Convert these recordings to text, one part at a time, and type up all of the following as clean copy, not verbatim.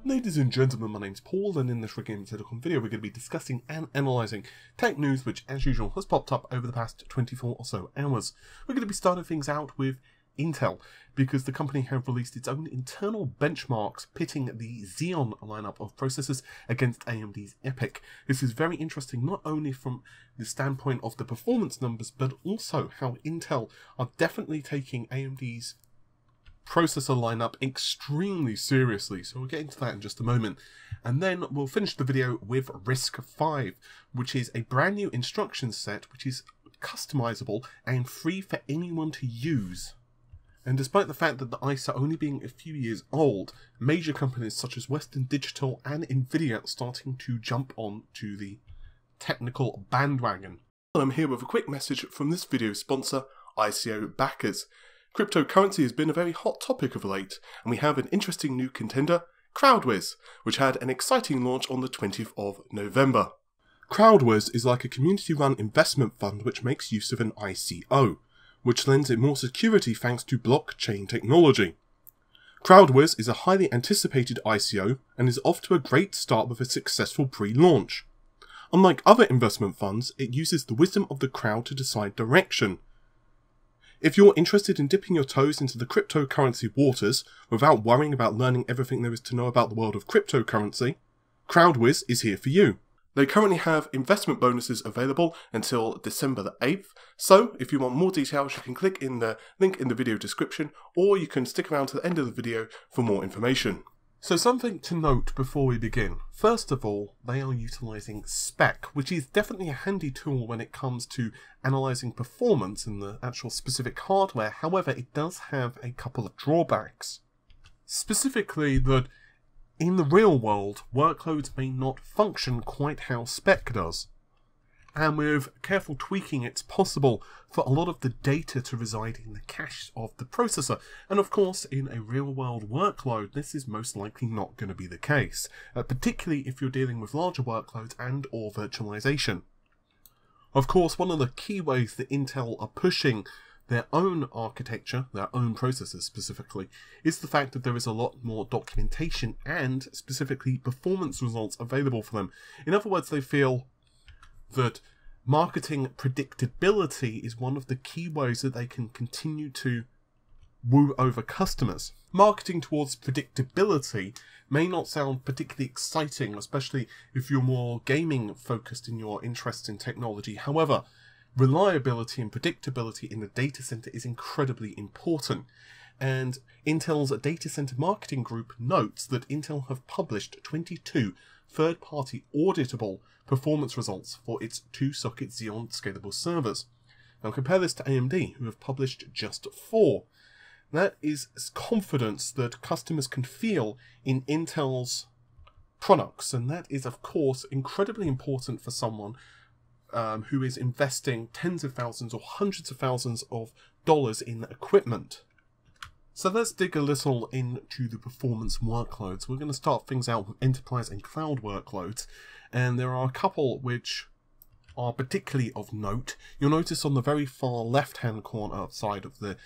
Ladies and gentlemen, my name's Paul, and in this Gaming Telecom video we're going to be discussing and analysing tech news which, as usual, has popped up over the past 24 or so hours. We're going to be starting things out with Intel, because the company have released its own internal benchmarks pitting the Xeon lineup of processors against AMD's Epyc. This is very interesting, not only from the standpoint of the performance numbers, but also how Intel are definitely taking AMD's processor lineup extremely seriously, so we'll get into that in just a moment. And then we'll finish the video with RISC-V, which is a brand new instruction set which is customizable and free for anyone to use. And despite the fact that the ICE are only being a few years old, major companies such as Western Digital and Nvidia are starting to jump on to the technical bandwagon. I'm here with a quick message from this video sponsor, ICO backers. Cryptocurrency has been a very hot topic of late, and we have an interesting new contender, CrowdWiz, which had an exciting launch on the 20th of November. CrowdWiz is like a community-run investment fund which makes use of an ICO, which lends it more security thanks to blockchain technology. CrowdWiz is a highly anticipated ICO and is off to a great start with a successful pre-launch. Unlike other investment funds, it uses the wisdom of the crowd to decide direction. If you're interested in dipping your toes into the cryptocurrency waters without worrying about learning everything there is to know about the world of cryptocurrency, CrowdWiz is here for you. They currently have investment bonuses available until December the 8th, so if you want more details you can click in the link in the video description, or you can stick around to the end of the video for more information. So something to note before we begin. First of all, they are utilising spec, which is definitely a handy tool when it comes to analysing performance in the actual specific hardware. However, it does have a couple of drawbacks. Specifically that in the real world, workloads may not function quite how spec does. And with careful tweaking, it's possible for a lot of the data to reside in the cache of the processor. And of course, in a real-world workload, this is most likely not going to be the case, particularly if you're dealing with larger workloads and or virtualization. Of course, one of the key ways that Intel are pushing their own architecture, their own processors specifically, is the fact that there is a lot more documentation and specifically performance results available for them. In other words, they feel that marketing predictability is one of the key ways that they can continue to woo over customers. Marketing towards predictability may not sound particularly exciting, especially if you're more gaming focused in your interest in technology. However, reliability and predictability in the data center is incredibly important. And Intel's data center marketing group notes that Intel have published 22 third-party auditable performance results for its 2-socket Xeon scalable servers. Now compare this to AMD, who have published just 4. That is confidence that customers can feel in Intel's products, and that is of course incredibly important for someone who is investing tens of thousands or hundreds of thousands of dollars in equipment. So let's dig a little into the performance workloads. We're going to start things out with enterprise and cloud workloads, and there are a couple which are particularly of note. You'll notice on the very far left-hand corner side of the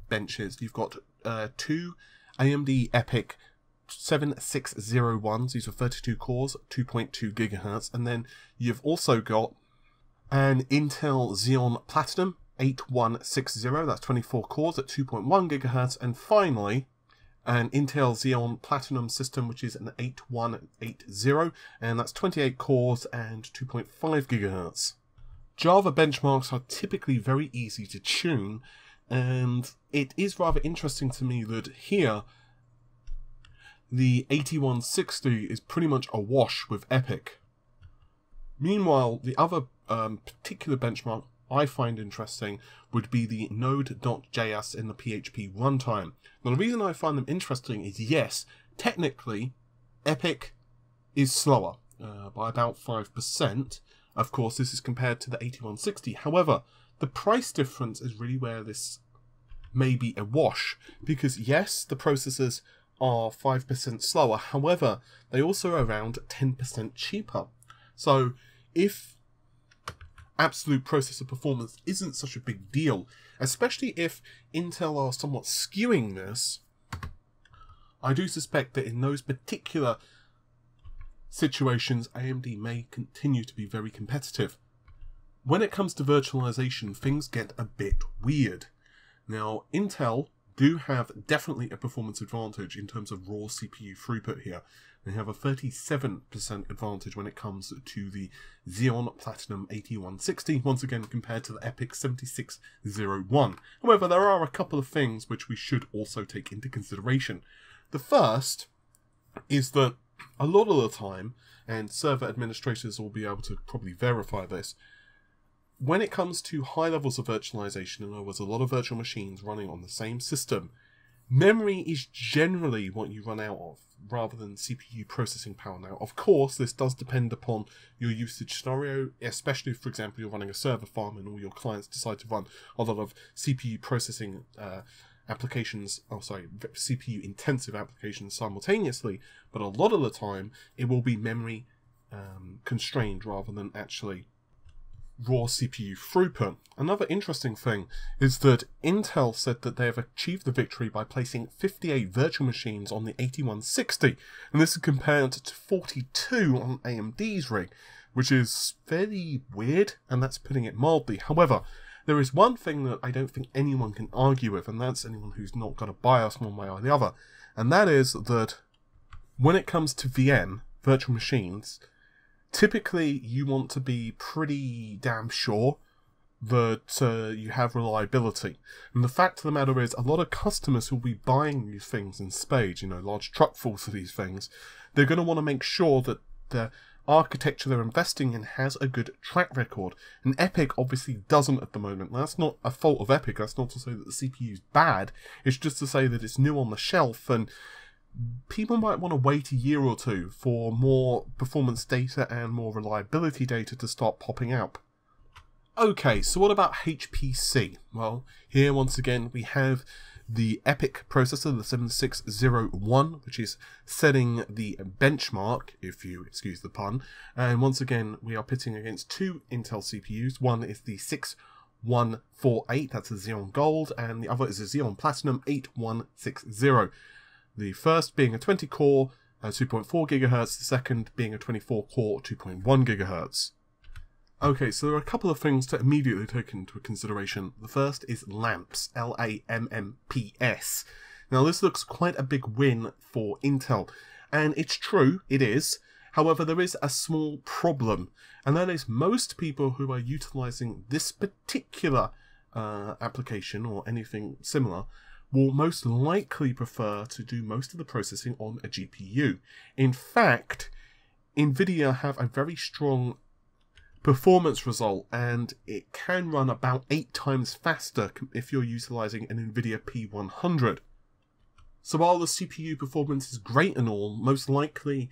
benches, you've got 2 AMD Epyc 7601s, these are 32 cores, 2.2 GHz, and then you've also got an Intel Xeon Platinum 8160, that's 24 cores at 2.1 GHz, and finally an Intel Xeon Platinum system which is an 8180, and that's 28 cores and 2.5 GHz. Java benchmarks are typically very easy to tune, and it is rather interesting to me that here the 8160 is pretty much a wash with Epyc. Meanwhile, the other particular benchmark I find interesting would be the Node.js in the PHP runtime. Now the reason I find them interesting is, yes, technically Epyc is slower by about 5%. Of course, this is compared to the 8160. However, the price difference is really where this may be a wash, because yes, the processors are 5% slower, however, they also are around 10% cheaper. So if absolute processor performance isn't such a big deal, especially if Intel are somewhat skewing this I do suspect that in those particular situations, AMD may continue to be very competitive. When it comes to virtualization, things get a bit weird. Now, Intel do have definitely a performance advantage in terms of raw CPU throughput here. They have a 37% advantage when it comes to the Xeon Platinum 8160, once again compared to the Epyc 7601. However, there are a couple of things which we should also take into consideration. The first is that a lot of the time, and server administrators will be able to probably verify this, when it comes to high levels of virtualization, in other words, a lot of virtual machines running on the same system, memory is generally what you run out of, rather than CPU processing power. Now, of course, this does depend upon your usage scenario, especially if, for example, you're running a server farm and all your clients decide to run a lot of CPU processing applications, CPU intensive applications simultaneously, but a lot of the time it will be memory constrained rather than actually raw CPU throughput. Another interesting thing is that Intel said that they have achieved the victory by placing 58 virtual machines on the 8160, and this is compared to 42 on AMD's rig, which is fairly weird, and that's putting it mildly. However, there is one thing that I don't think anyone can argue with, and that's anyone who's not got a bias one way or the other, and that is that when it comes to VM, virtual machines, typically you want to be pretty damn sure that you have reliability. And the fact of the matter is, a lot of customers who will be buying these things in spades, large truckfuls of these things, they're going to want to make sure that the architecture they're investing in has a good track record. And Epyc obviously doesn't at the moment. Now, that's not a fault of Epyc. That's not to say that the CPU is bad. It's just to say that it's new on the shelf, and people might want to wait a year or two for more performance data and more reliability data to start popping up. Okay, so what about HPC? Well, here once again we have the Epyc processor, the 7601, which is setting the benchmark, if you excuse the pun. And once again, we are pitting against two Intel CPUs. One is the 6148, that's a Xeon Gold, and the other is a Xeon Platinum 8160. The first being a 20-core 2.4 GHz, the second being a 24-core 2.1 GHz. Okay, so there are a couple of things to immediately take into consideration. The first is lamps, LAMMPS. Now, this looks quite a big win for Intel, and it's true, it is. However, there is a small problem, and that is most people who are utilizing this particular application or anything similar will most likely prefer to do most of the processing on a GPU. In fact, NVIDIA have a very strong performance result, and it can run about 8 times faster if you're utilizing an NVIDIA P100. So while the CPU performance is great and all, most likely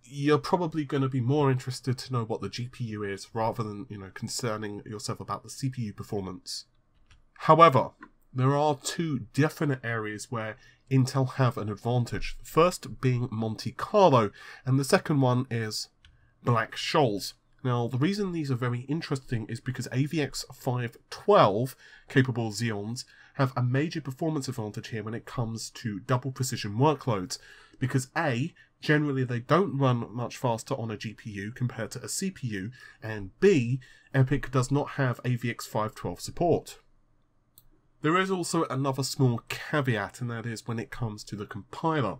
you're probably going to be more interested to know what the GPU is rather than, concerning yourself about the CPU performance. However, there are two definite areas where Intel have an advantage. The first being Monte Carlo, and the second one is Black Scholes. Now, the reason these are very interesting is because AVX 512 capable Xeons have a major performance advantage here when it comes to double precision workloads, because A, generally they don't run much faster on a GPU compared to a CPU, and B, Epyc does not have AVX 512 support. There is also another small caveat, and that is when it comes to the compiler.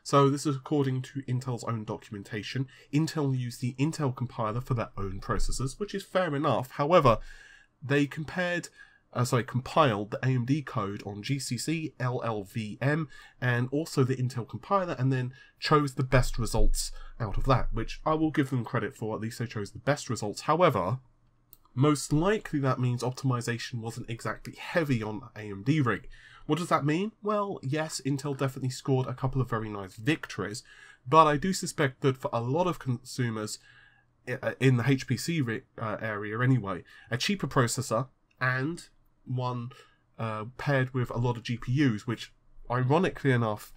So this is according to Intel's own documentation. Intel used the Intel compiler for their own processors, which is fair enough. However, they compiled the AMD code on GCC, LLVM, and also the Intel compiler, and then chose the best results out of that, which I will give them credit for. At least they chose the best results. However, most likely that means optimization wasn't exactly heavy on the AMD rig. What does that mean? Well, yes, Intel definitely scored a couple of very nice victories, but I do suspect that for a lot of consumers in the HPC area anyway, a cheaper processor and one paired with a lot of GPUs, which ironically enough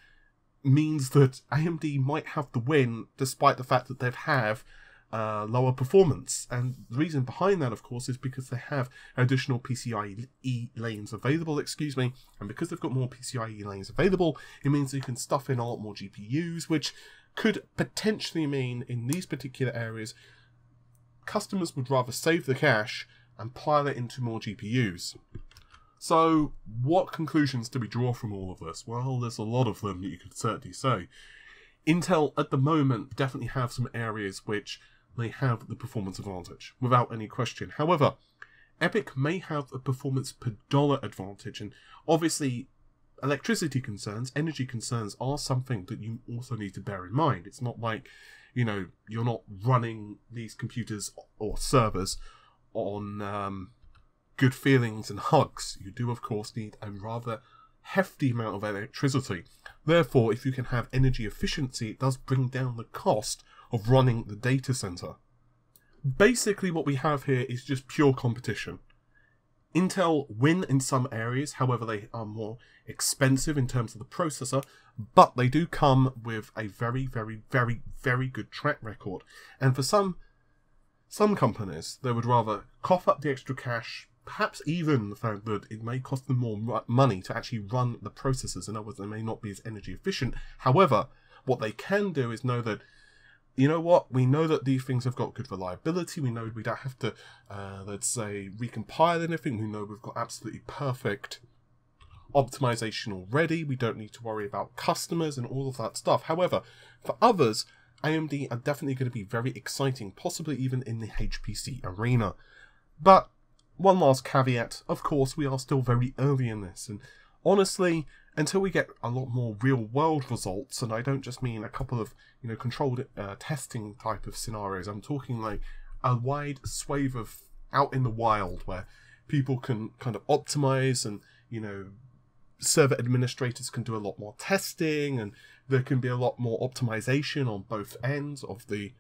means that AMD might have the win despite the fact that they have lower performance. And the reason behind that, of course, is because they have additional PCIe lanes available, and because they've got more PCIe lanes available, it means you can stuff in a lot more GPUs, which could potentially mean, in these particular areas, customers would rather save the cash and pile it into more GPUs. So, what conclusions do we draw from all of this? Well, there's a lot of them that you could certainly say. Intel, at the moment, definitely have some areas which they have the performance advantage, without any question. However, Epyc may have a performance per dollar advantage, and obviously electricity concerns, energy concerns are something that you also need to bear in mind. It's not like, you know, you're not running these computers or servers on good feelings and hugs. You do, of course, need a rather hefty amount of electricity. Therefore, if you can have energy efficiency, it does bring down the cost of running the data center. Basically, what we have here is just pure competition. Intel win in some areas, however they are more expensive in terms of the processor, but they do come with a very, very, very, very good track record. And for some companies, they would rather cough up the extra cash, perhaps even the fact that it may cost them more money to actually run the processors. In other words, they may not be as energy efficient. However, what they can do is know that, you know what, we know that these things have got good reliability. We know we don't have to, let's say, recompile anything. We know we've got absolutely perfect optimization already. We don't need to worry about customers and all of that stuff. However, for others, AMD are definitely going to be very exciting, possibly even in the HPC arena. But one last caveat, of course, we are still very early in this, and honestly, until we get a lot more real-world results, and I don't just mean a couple of, you know, controlled testing type of scenarios, I'm talking like a wide swathe of out in the wild where people can kind of optimize, and, you know, server administrators can do a lot more testing, and there can be a lot more optimization on both ends of the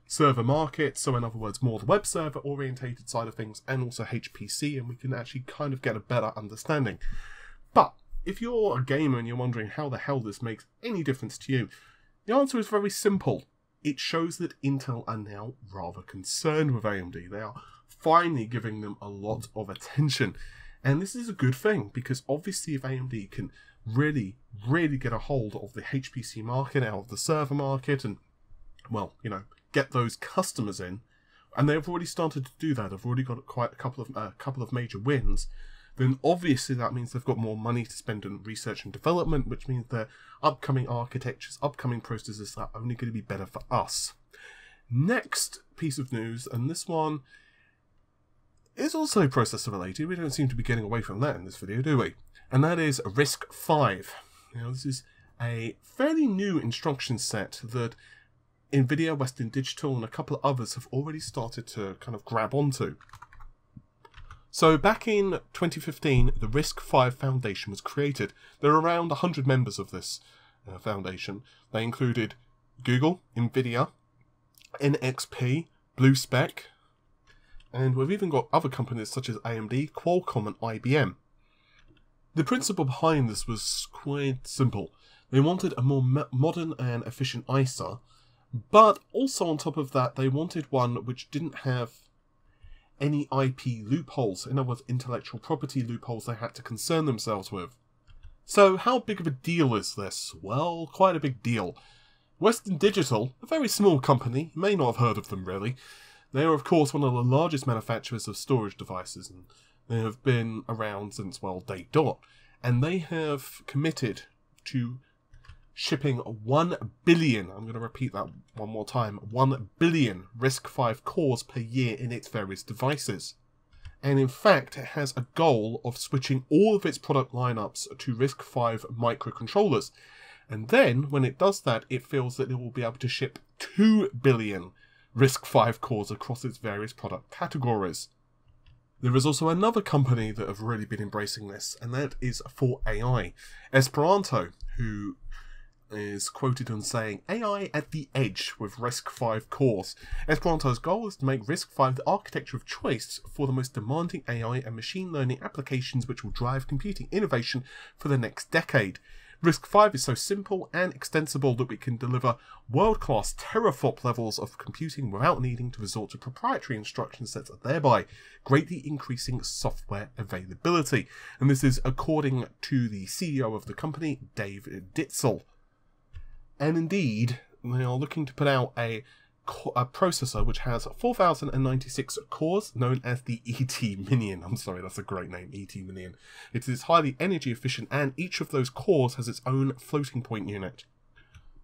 server market. So in other words, more the web server orientated side of things, and also HPC, and we can actually kind of get a better understanding. But if you're a gamer and you're wondering how the hell this makes any difference to you, the answer is very simple. It shows that Intel are now rather concerned with AMD. They are finally giving them a lot of attention. And this is a good thing, because obviously if AMD can really, really get a hold of the HPC market, out of the server market, and, well, you know, get those customers in, and they've already started to do that, they've already got quite a couple of major wins, then obviously that means they've got more money to spend on research and development, which means their upcoming architectures, upcoming processors are only going to be better for us. Next piece of news, and this one is also processor related. We don't seem to be getting away from that in this video, do we? And that is RISC-V. Now, this is a fairly new instruction set that NVIDIA, Western Digital, and a couple of others have already started to kind of grab onto. So back in 2015, the RISC-V Foundation was created. There are around 100 members of this foundation. They included Google, NVIDIA, NXP, BlueSpec, and we've even got other companies such as AMD, Qualcomm, and IBM. The principle behind this was quite simple. They wanted a more modern and efficient ISA, but also on top of that, they wanted one which didn't have any IP loopholes, in other words, intellectual property loopholes they had to concern themselves with. So how big of a deal is this? Well, quite a big deal. Western Digital, a very small company, you may not have heard of them really. They are, of course, one of the largest manufacturers of storage devices, and they have been around since, well, day dot. And they have committed to shipping 1 billion, I'm going to repeat that one more time, 1 billion RISC-V cores per year in its various devices. And in fact, it has a goal of switching all of its product lineups to RISC-V microcontrollers. And then, when it does that, it feels that it will be able to ship 2 billion RISC-V cores across its various product categories. There is also another company that have really been embracing this, and that is for AI. Esperanto, who is quoted on saying, AI at the edge with RISC-V cores. Esperanto's goal is to make RISC-V the architecture of choice for the most demanding AI and machine learning applications which will drive computing innovation for the next decade. RISC-V is so simple and extensible that we can deliver world-class teraflop levels of computing without needing to resort to proprietary instruction sets, thereby greatly increasing software availability. And this is according to the CEO of the company, Dave Ditzel. And indeed, they are looking to put out a processor which has 4096 cores, known as the ET Minion. I'm sorry, that's a great name, ET Minion. It is highly energy efficient, and each of those cores has its own floating point unit.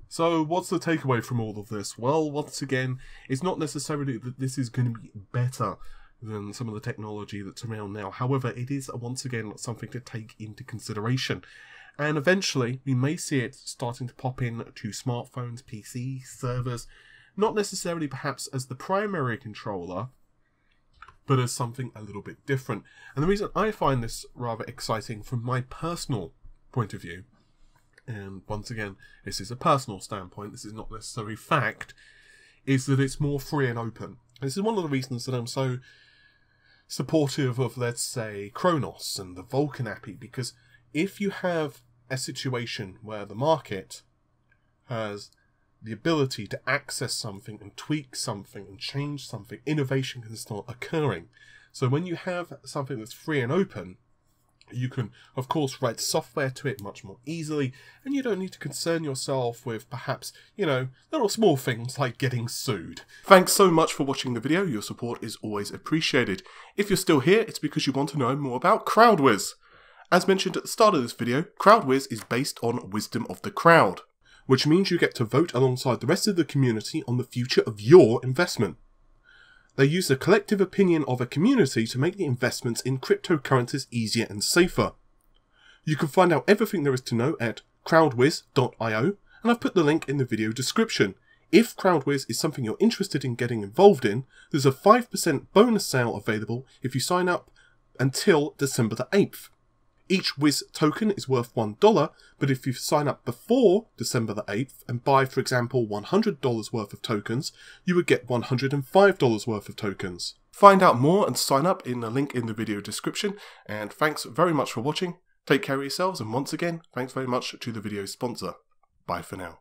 So what's the takeaway from all of this? Well, once again, it's not necessarily that this is going to be better than some of the technology that's around now. However, it is once again something to take into consideration. And eventually, we may see it starting to pop in to smartphones, PCs, servers, not necessarily perhaps as the primary controller, but as something a little bit different. And the reason I find this rather exciting from my personal point of view, and once again, this is a personal standpoint, this is not necessarily fact, is that it's more free and open. And this is one of the reasons that I'm so supportive of, let's say, Kronos and the Vulkan API, because if you have a situation where the market has the ability to access something and tweak something and change something, innovation can start occurring. So when you have something that's free and open, you can, of course, write software to it much more easily, and you don't need to concern yourself with perhaps, little small things like getting sued. Thanks so much for watching the video. Your support is always appreciated. If you're still here, it's because you want to know more about CrowdWiz. As mentioned at the start of this video, CrowdWiz is based on wisdom of the crowd, which means you get to vote alongside the rest of the community on the future of your investment. They use the collective opinion of a community to make the investments in cryptocurrencies easier and safer. You can find out everything there is to know at crowdwiz.io, and I've put the link in the video description. If CrowdWiz is something you're interested in getting involved in, there's a 5% bonus sale available if you sign up until December the 8th. Each Wiz token is worth $1, but if you sign up before December the 8th and buy, for example, $100 worth of tokens, you would get $105 worth of tokens. Find out more and sign up in the link in the video description, and thanks very much for watching. Take care of yourselves, and once again, thanks very much to the video sponsor. Bye for now.